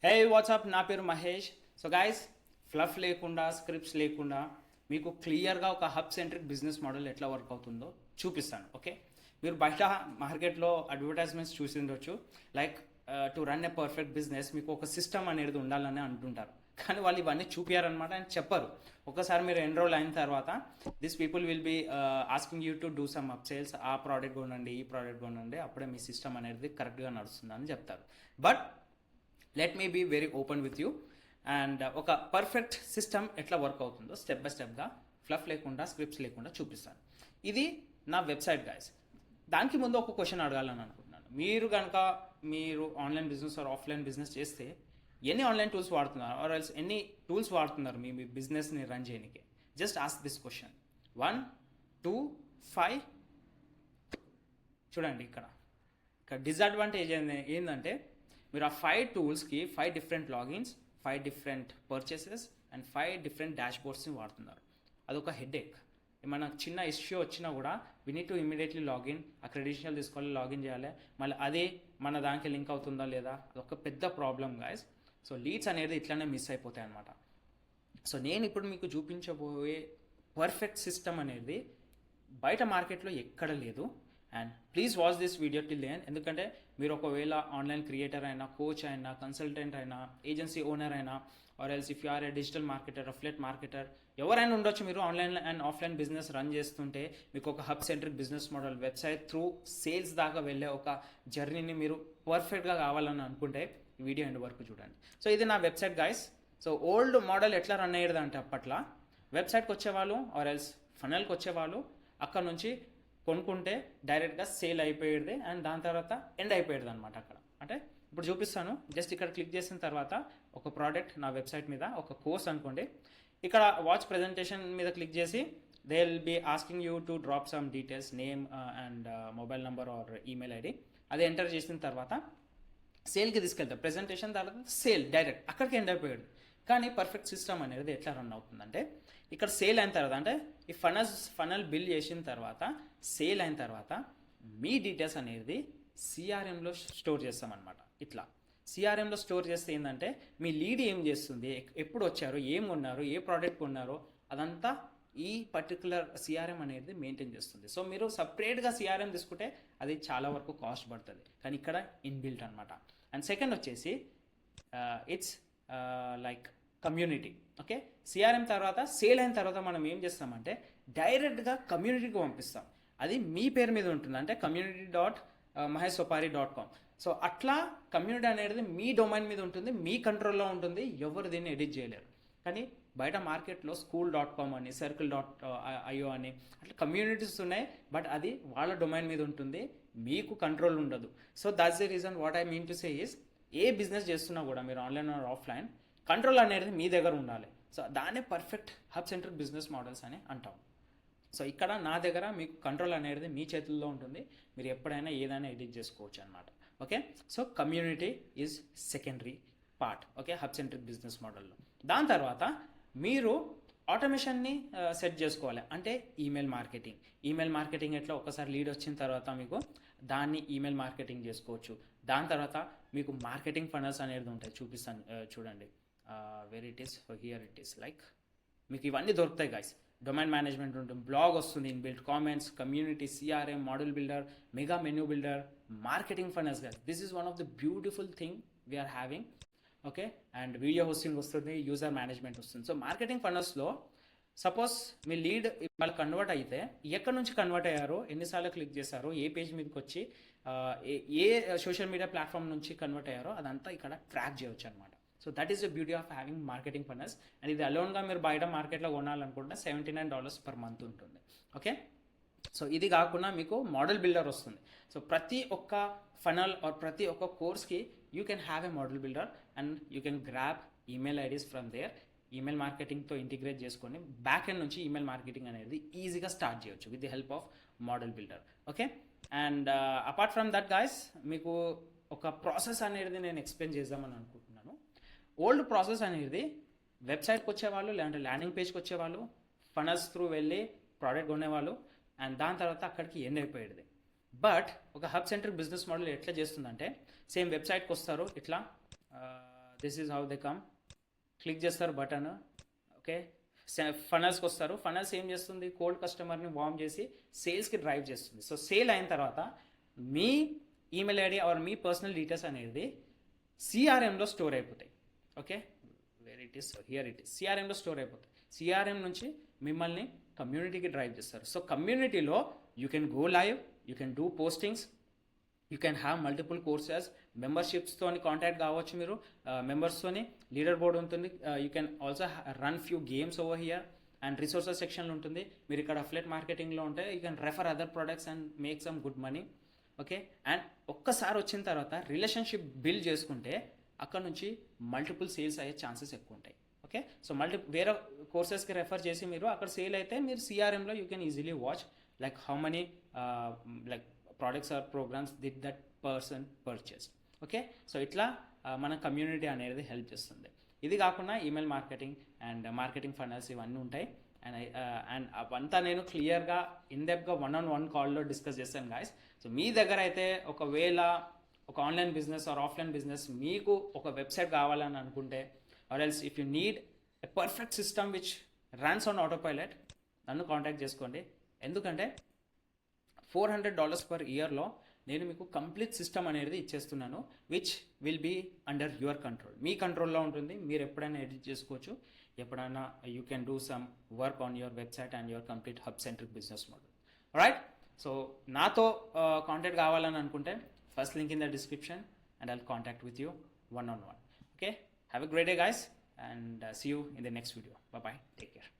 హే WhatsApp, నా పేరు Mahesh. So guys, fluff లేకుండా స్క్రిప్ట్స్ లేకుండా మీకు క్లియర్గా ఒక హబ్ సెంట్రిక్ బిజినెస్ మోడల్ ఎట్లా వర్క్ అవుతుందో చూపిస్తాను. ఓకే, మీరు బయట మార్కెట్లో అడ్వర్టైజ్మెంట్స్ చూసి ఉండొచ్చు. Like to run a perfect business మీకు ఒక సిస్టమ్ అనేది ఉండాలని అంటుంటారు, కానీ వాళ్ళు ఇవన్నీ చూపించారనమాట అని చెప్పరు. ఒకసారి మీరు ఎన్రోల్ అయిన తర్వాత this people will be asking you to do some upsells. ఆ ప్రోడక్ట్ కొనండి, ఈ ప్రోడక్ట్ కొనండి, అప్పుడే మీ సిస్టమ్ అనేది కరెక్ట్గా నడుస్తుందని చెప్తారు. But let me be very open with you and ఒక పర్ఫెక్ట్ సిస్టమ్ ఎట్లా వర్క్ అవుతుందో స్టెప్ బై స్టెప్గా ఫ్లఫ్ లేకుండా స్క్రిప్ట్స్ లేకుండా చూపిస్తాను. ఇది నా వెబ్సైట్ గైస్. దానికి ముందు ఒక క్వశ్చన్ అడగాలని అనుకుంటున్నాను. మీరు కనుక మీరు online business or offline business చేస్తే ఎన్ని ఆన్లైన్ టూల్స్ వాడుతున్నారు, ఆర్ ఎల్స్ ఎన్ని టూల్స్ వాడుతున్నారు మీ బిజినెస్ని రన్ చేయడానికి? Just ask this question. 1, 2, 5. చూడండి, ఇక్కడ డిసడ్వాంటేజ్ ఏంటంటే మీరు ఆ 5 టూల్స్కి 5 different logins, 5 different purchases and 5 different dash బోర్డ్స్ని వాడుతున్నారు. అదొక హెడేక్. ఏమైనా చిన్న ఇష్యూ వచ్చినా కూడా we need to immediately login, ఆ క్రెడెన్షియల్ తీసుకోవాలి, లాగిన్ చేయాలి, మళ్ళీ అదే మన దానికి లింక్ అవుతుందా లేదా, అదొక పెద్ద ప్రాబ్లం గాయస్. సో లీడ్స్ అనేది ఇట్లానే మిస్ అయిపోతాయి అనమాట. సో నేను ఇప్పుడు మీకు చూపించబోయే పర్ఫెక్ట్ సిస్టమ్ అనేది బయట మార్కెట్లో ఎక్కడ లేదు. And please watch this video till end. ఎందుకంటే మీరు ఒకవేళ ఆన్లైన్ క్రియేటర్ అయినా, కోచ్ అయినా, కన్సల్టెంట్ అయినా, ఏజెన్సీ ఓనర్ అయినా, or else if you are a digital marketer, affiliate marketer, ఎవరైనా ఉండొచ్చు. మీరు online and offline business run చేస్తుంటే మీకు ఒక hub centric business model, website through sales దాకా వెళ్ళే ఒక జర్నీని మీరు పర్ఫెక్ట్గా కావాలని అనుకుంటే ఈ వీడియో ఎండ్ వరకు చూడండి. సో ఇది నా website guys. So old model ఎట్లా రన్ అయ్యేది అంటే, అప్పట్లో వెబ్సైట్కి వచ్చేవాళ్ళు ఆర్ ఎల్స్ ఫనల్కి వచ్చేవాళ్ళు, అక్కడ నుంచి కొనుక్కుంటే డైరెక్ట్గా సేల్ అయిపోయేది అండ్ దాని తర్వాత ఎండ్ అయిపోయేది అనమాట. అక్కడ అంటే ఇప్పుడు చూపిస్తాను. జస్ట్ ఇక్కడ క్లిక్ చేసిన తర్వాత ఒక ప్రోడక్ట్ నా వెబ్సైట్ మీద, ఒక కోర్స్ అనుకోండి. ఇక్కడ వాచ్ ప్రెజెంటేషన్ మీద క్లిక్ చేసి they will be asking you to drop some details, name and mobile number or email ID. అది ఎంటర్ చేసిన తర్వాత సేల్కి తీసుకెళ్తారు. ప్రెజెంటేషన్ తర్వాత సేల్ డైరెక్ట్ అక్కడికి ఎండ్ అయిపోయాడు. కానీ పర్ఫెక్ట్ సిస్టమ్ అనేది ఎట్లా రన్ అవుతుందంటే, ఇక్కడ సేల్ అయిన తర్వాత అంటే ఈ ఫనల్ బిల్ చేసిన తర్వాత సేల్ అయిన తర్వాత మీ డీటెయిల్స్ అనేది సిఆర్ఎంలో స్టోర్ చేస్తామన్నమాట. ఇట్లా సిఆర్ఎంలో స్టోర్ చేస్తే ఏంటంటే మీ లీడ్ ఏం చేస్తుంది, ఎప్పుడు వచ్చారు, ఏం కొన్నారు, ఏ ప్రోడక్ట్ కొన్నారో అదంతా ఈ పర్టికులర్ సిఆర్ఎం అనేది మెయింటైన్ చేస్తుంది. సో మీరు సపరేట్గా సిఆర్ఎం తీసుకుంటే అది చాలా వరకు కాస్ట్ పడుతుంది, కానీ ఇక్కడ ఇన్బిల్ట్ అనమాట. అండ్ సెకండ్ వచ్చేసి it's like community. Okay, CRM తర్వాత సేల్ అయిన తర్వాత మనం ఏం చేస్తామంటే డైరెక్ట్గా కమ్యూనిటీకి పంపిస్తాం. అది మీ పేరు మీద ఉంటుంది, అంటే community.maheshsopari.com. సో అట్లా కమ్యూనిటీ అనేది మీ డొమైన్ మీద ఉంటుంది, మీ కంట్రోల్లో ఉంటుంది, ఎవరు దీన్ని ఎడిట్ చేయలేరు. కానీ బయట మార్కెట్లో school.com అని, circle.io అని అట్లా కమ్యూనిటీస్ ఉన్నాయి, బట్ అది వాళ్ళ డొమైన్ మీద ఉంటుంది, మీకు కంట్రోల్ ఉండదు. So that's the reason what I mean to say is, A business చేస్తున్నా కూడా మీరు ఆన్లైన్ ఆర్ ఆఫ్లైన్ కంట్రోల్ అనేది మీ దగ్గర ఉండాలి. సో దాన్నే perfect hub centric business models అని అంటాం. సో ఇక్కడ నా దగ్గర మీకు కంట్రోల్ అనేది మీ చేతుల్లో ఉంటుంది, మీరు ఎప్పుడైనా ఏదైనా ఎడిట్ చేసుకోవచ్చు అనమాట. Okay, so community is secondary part. Okay, hub centric business మోడల్లో. దాని తర్వాత మీరు ఆటోమేషన్ని సెట్ చేసుకోవాలి. అంటే ఈమెయిల్ మార్కెటింగ్ ఎట్లా, ఒకసారి లీడ్ వచ్చిన తర్వాత మీకు దాన్ని ఈమెయిల్ మార్కెటింగ్ చేసుకోవచ్చు. దాని తర్వాత మీకు మార్కెటింగ్ ఫనల్స్ అనేది ఉంటాయి, చూపిస్తాను చూడండి. Where it is, here it is. Like మీకు ఇవన్నీ దొరుకుతాయి గైస్. డొమైన్ మేనేజ్మెంట్ ఉంటుంది, బ్లాగ్ వస్తుంది, inbuilt comments, community, CRM, model builder, mega menu builder, marketing funnels guys. This is one of the beautiful thing we are having. Okay, and video hosting వస్తుంది, user management వస్తుంది. So marketing ఫనల్స్లో suppose మీ lead వాళ్ళు convert అయితే ఎక్కడి నుంచి convert అయ్యారో, ఎన్నిసార్లు క్లిక్ చేశారో, ఏ పేజ్ మీదకి వచ్చి ఏ సోషల్ మీడియా ప్లాట్ఫామ్ నుంచి కన్వర్ట్ అయ్యారో అదంతా ఇక్కడ ట్రాక్ చేయవచ్చు అనమాట. So that is the beauty of having marketing funnels. And ఇది అలోన్గా మీరు బయట మార్కెట్లో కొనాలనుకుంటే $79 పర్ మంత్ ఉంటుంది. ఓకే, సో ఇది కాకుండా మీకు మోడల్ బిల్డర్ వస్తుంది. సో ప్రతి ఒక్క ఫనల్ ఆర్ ప్రతి ఒక్క కోర్స్కి you can have a model builder and you can grab email IDs from there. Email మార్కెటింగ్తో ఇంటిగ్రేట్ చేసుకొని బ్యాక్ ఎండ్ నుంచి ఈమెయిల్ మార్కెటింగ్ అనేది ఈజీగా స్టార్ట్ చేయొచ్చు with the help of model builder. Okay, and apart from that guys, మీకు ఒక process అనేది నేను ఎక్స్ప్లెయిన్ చేద్దామని అనుకుంటున్నాను. ఓల్డ్ ప్రాసెస్ అనేది వెబ్సైట్కి వచ్చేవాళ్ళు, లేదంటే ల్యాండింగ్ పేజ్కి వచ్చేవాళ్ళు, ఫనల్స్ త్రూ వెళ్ళి ప్రోడక్ట్ కొనేవాళ్ళు, అండ్ దాని తర్వాత అక్కడికి ఎండ్ అయిపోయేది. బట్ ఒక హబ్ సెంట్రిక్ బిజినెస్ మోడల్ ఎట్లా చేస్తుందంటే, సేమ్ వెబ్సైట్కి వస్తారు, ఇట్లా this is how they come. Click చేస్తారు బటన్. ఓకే, ఫనల్స్కి వస్తారు. ఫనల్స్ ఏం చేస్తుంది, కోల్డ్ కస్టమర్ని వార్మ్ చేసి సేల్స్కి డ్రైవ్ చేస్తుంది. సో సేల్ అయిన తర్వాత మీ ఈమెయిల్ ఐడి ఆర్ మీ పర్సనల్ డీటెయిల్స్ అనేది సిఆర్ఎంలో స్టోర్ అయిపోతాయి. Okay, where it is, here it is, సిఆర్ఎంలో స్టోర్ అయిపోతాయి. సిఆర్ఎం నుంచి మిమ్మల్ని కమ్యూనిటీకి డ్రైవ్ చేస్తారు. సో కమ్యూనిటీలో you can go live, you can do postings, you can have multiple courses, మెంబర్షిప్స్తోని contact కావచ్చు మీరు, మెంబర్స్తోని లీడర్ బోర్డ్ ఉంటుంది. You can also run few games over here. And resources సెక్షన్లో ఉంటుంది. మీరు ఇక్కడ అఫ్లేట్ మార్కెటింగ్లో ఉంటే you can refer other products and make some good money. Okay, and ఒక్కసారి వచ్చిన తర్వాత రిలేషన్షిప్ బిల్డ్ చేసుకుంటే అక్కడ నుంచి మల్టిపుల్ సేల్స్ అయ్యే ఛాన్సెస్ ఎక్కువ ఉంటాయి. ఓకే, సో వేరే కోర్సెస్కి రెఫర్ చేసి మీరు అక్కడ సేల్ అయితే మీరు సిఆర్ఎంలో you can easily watch like how many like products or programs did that person purchase. Okay, so ఇట్లా మన కమ్యూనిటీ అనేది హెల్ప్ చేస్తుంది. ఇది కాకుండా email marketing and marketing funnels ఇవన్నీ ఉంటాయి. అండ్ అవంతా నేను క్లియర్గా ఇన్డెప్గా 1-on-1 కాల్లో డిస్కస్ చేస్తాను గాయస్. సో మీ దగ్గర అయితే ఒకవేళ ఒక online business or offline business మీకు ఒక వెబ్సైట్ కావాలని అనుకుంటే, are else if you need a perfect system which runs on auto pilot, నన్ను కాంటాక్ట్ చేసుకోండి. ఎందుకంటే $400 per ఇయర్లో నేను మీకు కంప్లీట్ సిస్టమ్ అనేది ఇచ్చేస్తున్నాను, which will be under your control. మీ కంట్రోల్లో ఉంటుంది. మీరు ఎప్పుడైనా ఎడిట్ చేసుకోవచ్చు, ఎప్పుడైనా you can do some work on your website and your complete hub centric business model. Right, so నాతో కాంటాక్ట్ కావాలని అనుకుంటే first link in the description and I'll contact with you 1-on-1. Okay, have a great day guys and see you in the next video. Bye bye, take care.